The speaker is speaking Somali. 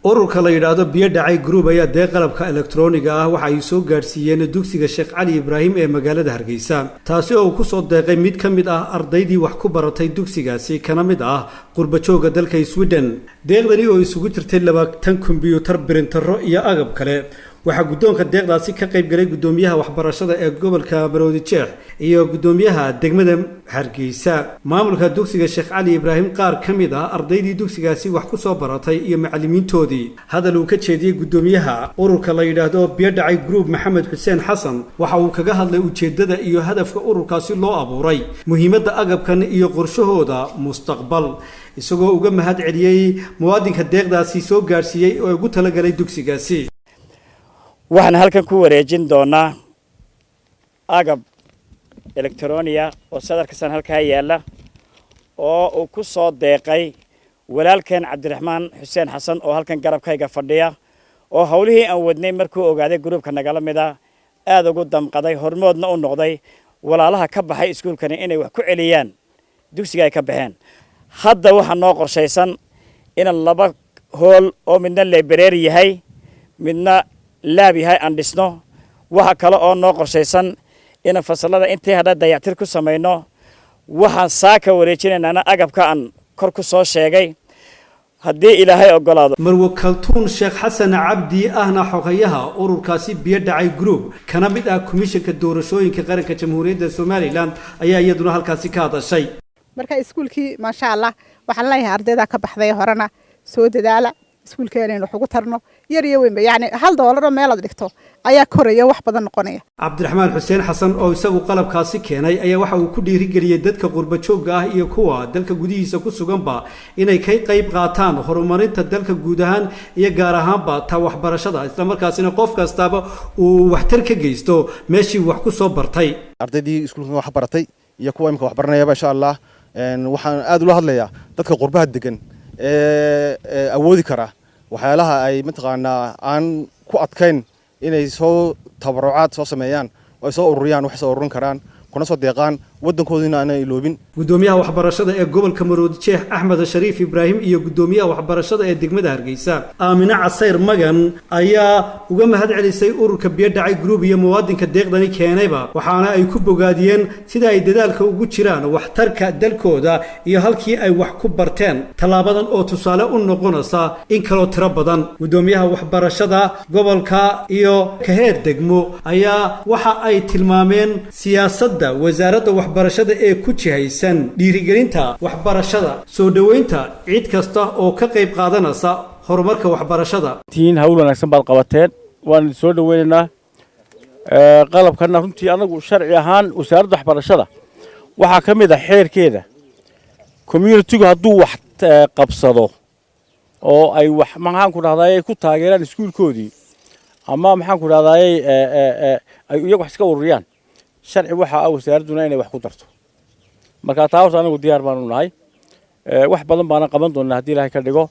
ururka la yiraahdo biyo dhacay group ayaa deeqalabka elektrooniga ah waxa ay soo gaarsiiyeen dugsiga Sheekh Cali Ibraahim ee magaalada Hargeysa taasi oo ku soo deeqay mid kamid ah ardaydii wax ku baratay dugsigaasi kana mid ah qurbajooga dalka Sweden deeqdani oo isugu jirtay 20 kombiyuutar printero iyo agab kale waxa guddoonka deeqdaasi ka qayb galay gudoomiyaha waxbarashada ee gobolka Maroodijeex iyo gudoomiyaha degmada Hargeysa maamulka dugsiga Sheekh Cali Ibraahim qaar kamid ah ardaydii dugsigaasi wax ku soo baratay iyo macallimiintoodii hadal uu ka jeediyay gudoomiyaha ururka la yiraahdo biyo dhacay group Maxamed Xuseen Xasan waxa uu kaga hadlay ujeedada iyo hadafka ururkaasi loo abuuray muhiimadda agabkan iyo qorshahooda mustaqbal isagoo uga mahad celiyay muwaadinka deeqdaasi soo gaarsiiyay oo ugu talagalay dugsigaasi waxaan halkan ku wareejin doonaa agab elektrooniga oo sadarkasan halka yaala oo uu ku soo deeqay walaalkeen Cabdiraxmaan Xuseen Xasan oo halkan garabkayga fadhiya oo hawlihii aan wadnay markuu ogaaday groupka nagala mid ah aad ugu damqaday hormoodna u noqday walaalaha ka baxay iskuulkani inay wax ku celiyaan dugsiga ay ka baxeen hadda waxa noo qorshaysan in laba hool oo midna library yahay midna laabi hay aan dhisno waxa kale oo noo qorshaysan in fasalada intii hada dayactir ku sameeyno waxaan saaka wareejinaynaa agabka aan kor ku soo sheegay hadii ilaahay ogolaado marwo kaltuun Sheekh Xasan Cabdi ahna xogayaha ururkaasi biyo dhacay group kana mid ah komishanka doorashooyinka qaranka Jamhuuriyadda Soomaaliland ayaa iyaduna halkaasi ka hadashay marka iskuulkii ma sha Allah waxaan leeyahay ardayda ka baxday horena soo dadaala iskuulkeena wax ugu tarno yar iyo weyn yaani $1 meel aad dhigto ayaa koraya wax badan noqonaya Cabdiraxmaan Xuseen Xasan oo isagu qalabkaasi keenay ayaa waxa uu ku dhiirigeliyay dadka qurbajooga ah iyo kuwa dalka gudihiisa ku suganba inay ka qayb qaataan horumarinta dalka guud ahaan iyo gaar ahaanba ta waxbarashada isla markaasina qof kastaba uu waxtar ka geysto meeshii wax ku soo bartay ardaydii iskuulka wax baratay iyo kuwa imka wax baranaya insha Allah waxaan aad ula hadlayaa dadka qurbaha degan awoodi kara waxyaalaha ay mataqaanaa aan ku adkayn inay soo tabarucaad soo sameeyaan oo soo ururiyaan wax soo ururin karaan kuna soo deeqaan wadankoodina aan iloobin gudoomiyaha waxbarashada ee gobolka Maroodijeex Axmed Shariif Ibraahim iyo gudoomiyaha waxbarashada ee degmada Hargeysa Aamina Casayr Magan ayaa uga mahad celisay ururka biyo dhacay group iyo muwaadinka deeqdani keenayba waxaana ay ku bogaadiyeen sida ay dadaalka ugu jiraan waxtarka dalkooda iyo halkii ay wax ku barteen talaabadan oo tusaale u noqonaysa in kala tiro badan gudoomiyaha waxbarashada gobolka iyo ka heer degmo ayaa waxa ay tilmaameen siyaasadda wasaaradda waxbarashada ee ku jihaysan dhiirigelinta waxbarashada soo dhaweynta cid kasta oo ka qayb qaadanaysa horumarka waxbarashada tiin hawl wanaagsan baad qabateen waan soo dhaweynaynaa qalabkana runtii anagu sharci ahaan wasaaradda waxbarashada waxa kamid ah xeerkeeda community-gu hadduu wax qabsado oo ay wax maxaan ku dhahday ku taageeraan iskuulkoodii ama maxaan ku dhahday ay iyagu wax iska ururiyaan sharci waxa ah wasaaraduna inay wax ku darto marka taas anagu diyaar baan u nahay wax badan baan qaban doonaa hadii Ilaahay ka dhigo